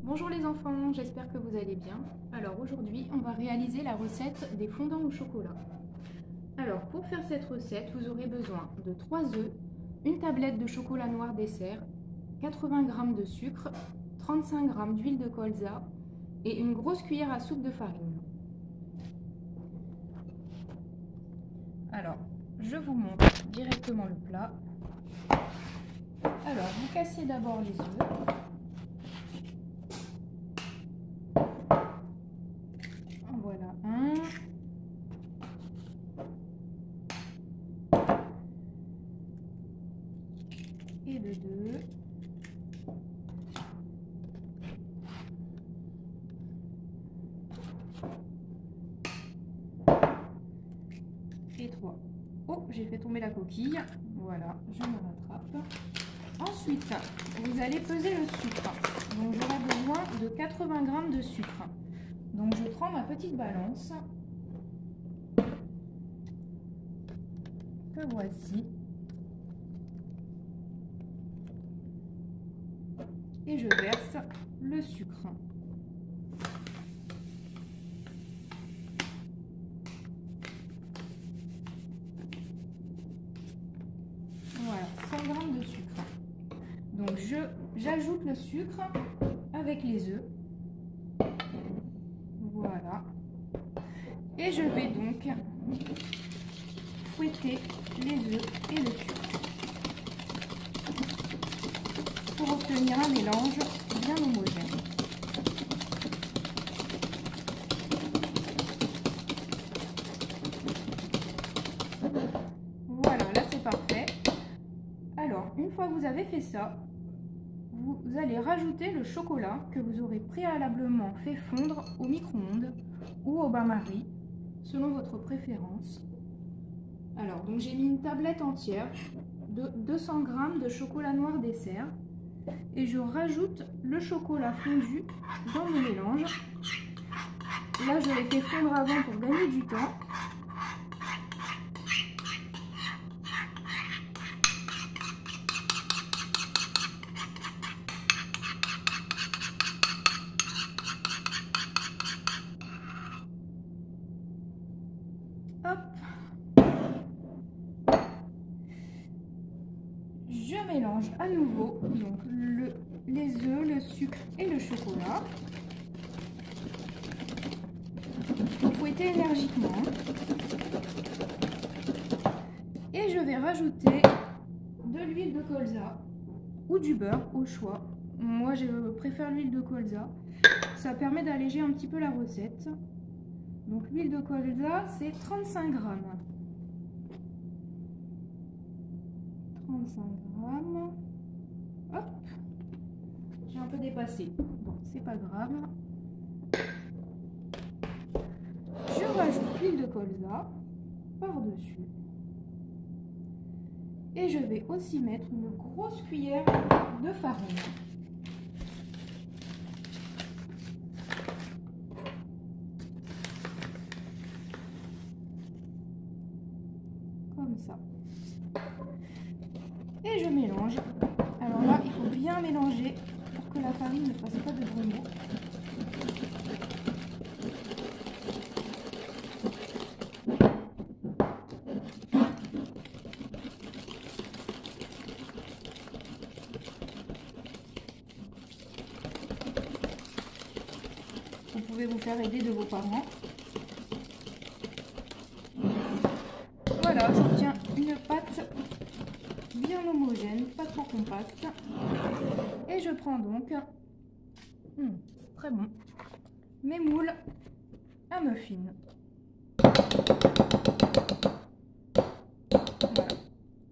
Bonjour les enfants, j'espère que vous allez bien. Alors aujourd'hui, on va réaliser la recette des fondants au chocolat. Alors pour faire cette recette, vous aurez besoin de 3 œufs, une tablette de chocolat noir dessert, 80 g de sucre, 35 g d'huile de colza et une grosse cuillère à soupe de farine. Alors, je vous montre directement le plat. Alors, vous cassez d'abord les œufs. Voilà un. Et le deux. Et 3. Oh, j'ai fait tomber la coquille. Voilà, je me rattrape. Ensuite, vous allez peser le sucre. Donc, j'aurai besoin de 80 g de sucre. Donc, je prends ma petite balance. Que voici. Et je verse le sucre. Voilà, 100 g de sucre. Donc j'ajoute le sucre avec les œufs. Voilà. Et je vais donc fouetter les œufs et le sucre pour obtenir un mélange bien homogène. Voilà, là c'est parfait. Alors, une fois que vous avez fait ça, vous allez rajouter le chocolat que vous aurez préalablement fait fondre au micro-ondes ou au bain-marie, selon votre préférence. Alors, donc j'ai mis une tablette entière de 200 g de chocolat noir dessert et je rajoute le chocolat fondu dans le mélange. Là, je l'ai fait fondre avant pour gagner du temps. Hop. Je mélange à nouveau donc les œufs, le sucre et le chocolat. Il faut fouetter énergiquement. Et je vais rajouter de l'huile de colza ou du beurre au choix. Moi, je préfère l'huile de colza. Ça permet d'alléger un petit peu la recette. Donc l'huile de colza, c'est 35 g. 35 g. Hop. J'ai un peu dépassé. Bon, c'est pas grave. Je rajoute l'huile de colza par-dessus. Et je vais aussi mettre une grosse cuillère de farine. Comme ça. Et je mélange. Alors là, il faut bien mélanger pour que la farine ne fasse pas de grumeaux. Vous pouvez vous faire aider de vos parents. Voilà, j'obtiens une pâte bien homogène, pas trop compacte. Et je prends donc, très bon, mes moules à muffins. Voilà,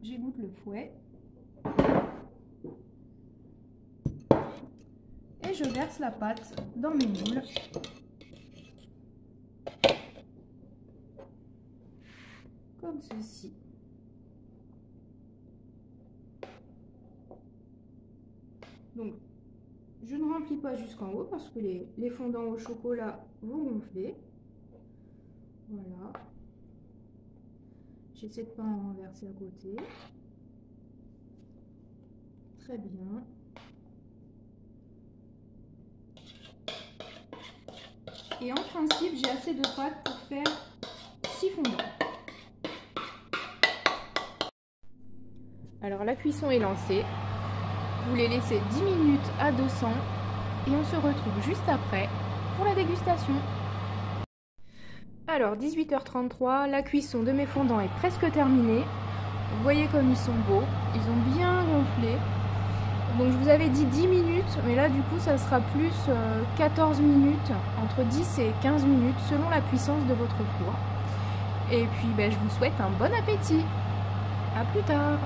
j'égoutte le fouet. Et je verse la pâte dans mes moules. Comme ceci. Donc, je ne remplis pas jusqu'en haut parce que les fondants au chocolat vont gonfler. Voilà. J'essaie de ne pas en renverser à côté. Très bien. Et en principe, j'ai assez de pâte pour faire 6 fondants. Alors la cuisson est lancée. Vous les laissez 10 minutes à 200 et on se retrouve juste après pour la dégustation. Alors 18h33, la cuisson de mes fondants est presque terminée. Vous voyez comme ils sont beaux, ils ont bien gonflé. Donc je vous avais dit 10 minutes, mais là du coup ça sera plus 14 minutes, entre 10 et 15 minutes selon la puissance de votre four. Et puis je vous souhaite un bon appétit. À plus tard.